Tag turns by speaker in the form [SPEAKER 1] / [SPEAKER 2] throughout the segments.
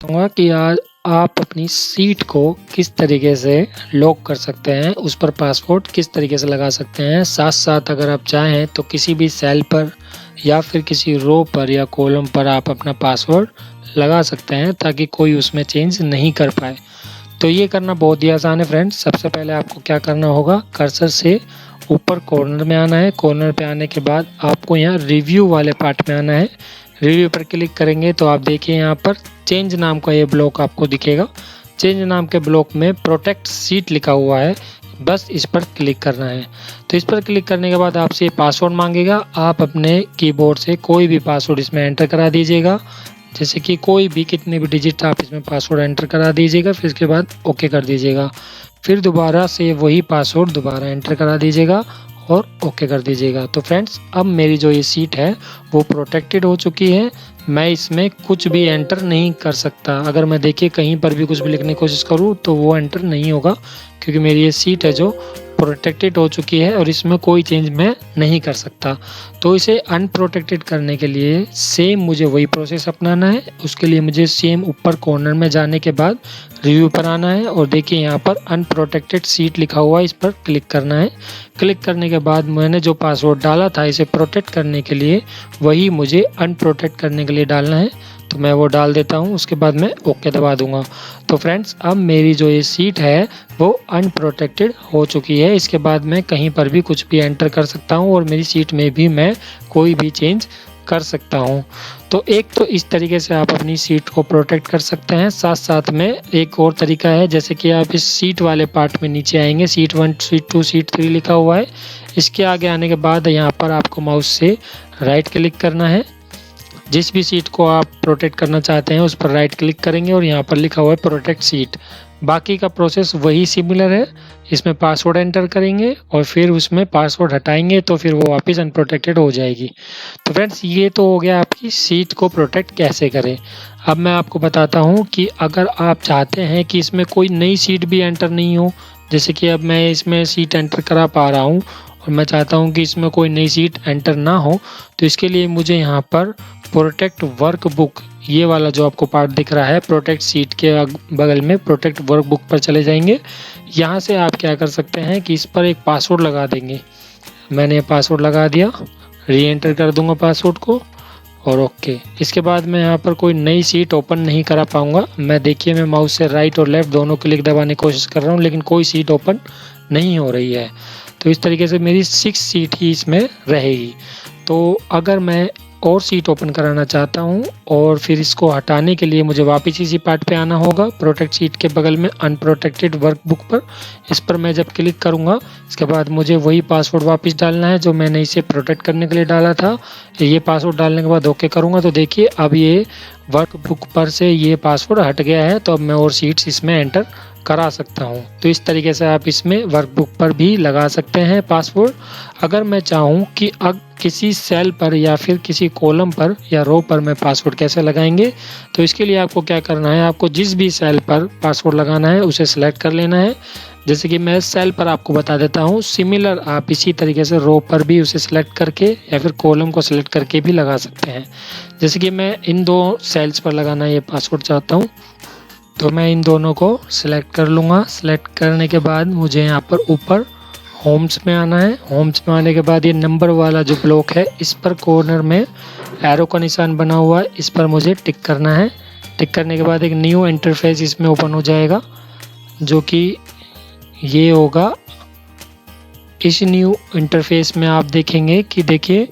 [SPEAKER 1] बताऊँगा कि आज आप अपनी सीट को किस तरीके से लॉक कर सकते हैं, उस पर पासवर्ड किस तरीके से लगा सकते हैं। साथ-साथ अगर आप चाहें तो किसी भी सेल पर या फिर किसी रो पर या कॉलम पर आप अपना पासवर्ड लगा सकते हैं ताकि कोई उसमें चेंज नहीं कर पाए। तो ये करना बहुत ही आसान है फ्रेंड्स। सबसे पहले आपको क्या करना होगा, कर्सर से ऊपर कॉर्नर में आना है। कॉर्नर पे आने के बाद आपको यहाँ रिव्यू वाले पार्ट में आना है। रिव्यू पर क्लिक करेंगे तो आप देखिए यहाँ पर चेंज नाम का ये ब्लॉक आपको दिखेगा। चेंज नाम के ब्लॉक में प्रोटेक्ट सीट लिखा हुआ है, बस इस पर क्लिक करना है। तो इस पर क्लिक करने के बाद आपसे ये पासवर्ड मांगेगा। आप अपने कीबोर्ड से कोई भी पासवर्ड इसमें एंटर करा दीजिएगा, जैसे कि कोई भी कितने भी डिजिट आप इसमें पासवर्ड एंटर करा दीजिएगा। फिर इसके बाद ओके कर दीजिएगा। फिर दोबारा से वही पासवर्ड दोबारा एंटर करा दीजिएगा और ओके कर दीजिएगा। तो फ्रेंड्स, अब मेरी जो ये सीट है वो प्रोटेक्टेड हो चुकी है। मैं इसमें कुछ भी एंटर नहीं कर सकता। अगर मैं देखिए कहीं पर भी कुछ भी लिखने की कोशिश करूँ तो वो एंटर नहीं होगा, क्योंकि मेरी ये सीट है जो प्रोटेक्टेड हो चुकी है और इसमें कोई चेंज मैं नहीं कर सकता। तो इसे अनप्रोटेक्टेड करने के लिए सेम मुझे वही प्रोसेस अपनाना है। उसके लिए मुझे सेम ऊपर कॉर्नर में जाने के बाद रिव्यू पर आना है और देखिए यहाँ पर अनप्रोटेक्टेड सीट लिखा हुआ है, इस पर क्लिक करना है। क्लिक करने के बाद मैंने जो पासवर्ड डाला था इसे प्रोटेक्ट करने के लिए, वही मुझे अनप्रोटेक्ट करने के लिए डालना है। तो मैं वो डाल देता हूँ, उसके बाद मैं ओके दबा दूंगा। तो फ्रेंड्स, अब मेरी जो ये सीट है वो अनप्रोटेक्टेड हो चुकी है। इसके बाद मैं कहीं पर भी कुछ भी एंटर कर सकता हूँ और मेरी सीट में भी मैं कोई भी चेंज कर सकता हूँ। तो एक तो इस तरीके से आप अपनी सीट को प्रोटेक्ट कर सकते हैं। साथ साथ में एक और तरीका है, जैसे कि आप इस सीट वाले पार्ट में नीचे आएंगे, सीट 1, सीट 2, सीट 3 लिखा हुआ है। इसके आगे आने के बाद यहाँ पर आपको माउस से राइट क्लिक करना है। जिस भी सीट को आप प्रोटेक्ट करना चाहते हैं उस पर राइट क्लिक करेंगे और यहाँ पर लिखा हुआ है प्रोटेक्ट सीट। बाकी का प्रोसेस वही सिमिलर है। इसमें पासवर्ड एंटर करेंगे और फिर उसमें पासवर्ड हटाएंगे तो फिर वो वापस अनप्रोटेक्टेड हो जाएगी। तो फ्रेंड्स, ये तो हो गया आपकी सीट को प्रोटेक्ट कैसे करें। अब मैं आपको बताता हूँ कि अगर आप चाहते हैं कि इसमें कोई नई सीट भी एंटर नहीं हो, जैसे कि अब मैं इसमें सीट एंटर करा पा रहा हूँ और मैं चाहता हूँ कि इसमें कोई नई सीट एंटर ना हो, तो इसके लिए मुझे यहाँ पर प्रोटेक्ट वर्कबुक, ये वाला जो आपको पार्ट दिख रहा है, प्रोटेक्ट सीट के बगल में प्रोटेक्ट वर्कबुक पर चले जाएंगे। यहाँ से आप क्या कर सकते हैं कि इस पर एक पासवर्ड लगा देंगे। मैंने पासवर्ड लगा दिया, री एंटर कर दूंगा पासवर्ड को और ओके। इसके बाद मैं यहाँ पर कोई नई सीट ओपन नहीं करा पाऊँगा। मैं देखिए मैं माउस से राइट और लेफ़्ट दोनों क्लिक दबाने की कोशिश कर रहा हूँ, लेकिन कोई सीट ओपन नहीं हो रही है। तो इस तरीके से मेरी 6 सीट ही इसमें रहेगी। तो अगर मैं और सीट ओपन कराना चाहता हूँ और फिर इसको हटाने के लिए मुझे वापस इसी पार्ट पे आना होगा, प्रोटेक्ट सीट के बगल में अनप्रोटेक्टेड वर्कबुक पर। इस पर मैं जब क्लिक करूँगा, इसके बाद मुझे वही पासवर्ड वापस डालना है जो मैंने इसे प्रोटेक्ट करने के लिए डाला था। ये पासवर्ड डालने के बाद ओके करूँगा तो देखिए अब ये वर्कबुक पर से ये पासवर्ड हट गया है। तो अब मैं और सीट्स इसमें एंटर करा सकता हूँ। तो इस तरीके से आप इसमें वर्कबुक पर भी लगा सकते हैं पासवर्ड। अगर मैं चाहूँ कि अब किसी सेल पर या फिर किसी कॉलम पर या रो पर मैं पासवर्ड कैसे लगाएंगे, तो इसके लिए आपको क्या करना है, आपको जिस भी सेल पर पासवर्ड लगाना है उसे सिलेक्ट कर लेना है। जैसे कि मैं सेल पर आपको बता देता हूँ, सिमिलर आप इसी तरीके से रो पर भी उसे सिलेक्ट करके या फिर कॉलम को सिलेक्ट करके भी लगा सकते हैं। जैसे कि मैं इन 2 सेल्स पर लगाना ये पासवर्ड चाहता हूँ, तो मैं इन दोनों को सिलेक्ट कर लूँगा। सिलेक्ट करने के बाद मुझे यहाँ पर ऊपर होम्स में आना है। होम्स में आने के बाद ये नंबर वाला जो ब्लॉक है, इस पर कॉर्नर में एरो का निशान बना हुआ है, इस पर मुझे टिक करना है। टिक करने के बाद एक न्यू इंटरफेस इसमें ओपन हो जाएगा, जो कि ये होगा। इस न्यू इंटरफेस में आप देखेंगे कि देखिए,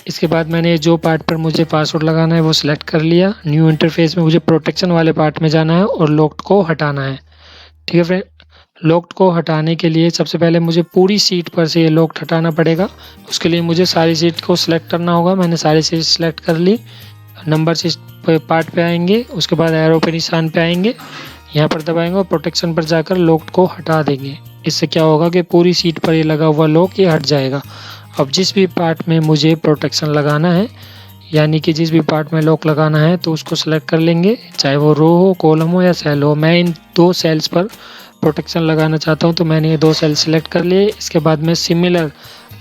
[SPEAKER 1] इसके बाद मैंने जो पार्ट पर मुझे पासवर्ड लगाना है वो सिलेक्ट कर लिया। न्यू इंटरफेस में मुझे प्रोटेक्शन वाले पार्ट में जाना है और लॉक्ड को हटाना है। ठीक है फ्रेंड, लॉक्ड को हटाने के लिए सबसे पहले मुझे पूरी सीट पर से ये लॉक्ड हटाना पड़ेगा। उसके लिए मुझे सारी सीट को सिलेक्ट करना होगा। मैंने सारी सीट सिलेक्ट कर ली। नंबर से पार्ट पे आएंगे, उसके बाद एरो पे निशान पे आएंगे, यहाँ पर दबाएंगे और प्रोटेक्शन पर जाकर लॉक्ड को हटा देंगे। इससे क्या होगा कि पूरी सीट पर ये लगा हुआ लॉक ये हट जाएगा। अब जिस भी पार्ट में मुझे प्रोटेक्शन लगाना है, यानी कि जिस भी पार्ट में लॉक लगाना है, तो उसको सेलेक्ट कर लेंगे, चाहे वो रो हो, कॉलम हो या सेल हो। मैं इन 2 सेल्स पर प्रोटेक्शन लगाना चाहता हूं, तो मैंने ये 2 सेल सेलेक्ट कर लिए। इसके बाद मैं सिमिलर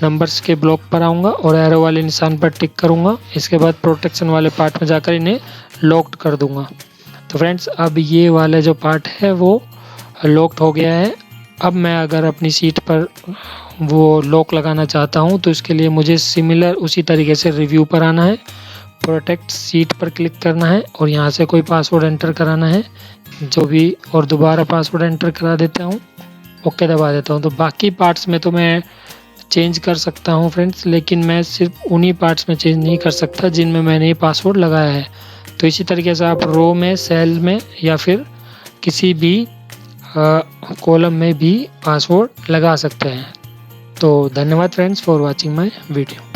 [SPEAKER 1] नंबर्स के ब्लॉक पर आऊँगा और एरो वाले निशान पर टिक करूँगा। इसके बाद प्रोटेक्शन वाले पार्ट में जाकर इन्हें लॉक्ड कर दूँगा। तो फ्रेंड्स अब ये वाला जो पार्ट है वो लॉक्ड हो गया है। अब मैं अगर अपनी सीट पर वो लॉक लगाना चाहता हूँ तो इसके लिए मुझे सिमिलर उसी तरीके से रिव्यू पर आना है, प्रोटेक्ट सीट पर क्लिक करना है और यहाँ से कोई पासवर्ड एंटर कराना है जो भी, और दोबारा पासवर्ड एंटर करा देता हूँ, ओके दबा देता हूँ। तो बाकी पार्ट्स में तो मैं चेंज कर सकता हूँ फ्रेंड्स, लेकिन मैं सिर्फ उन्हीं पार्ट्स में चेंज नहीं कर सकता जिनमें मैंने ये पासवर्ड लगाया है। तो इसी तरीके से आप रो में, सेल में या फिर किसी भी कॉलम में भी पासवर्ड लगा सकते हैं। तो धन्यवाद friends for watching my video.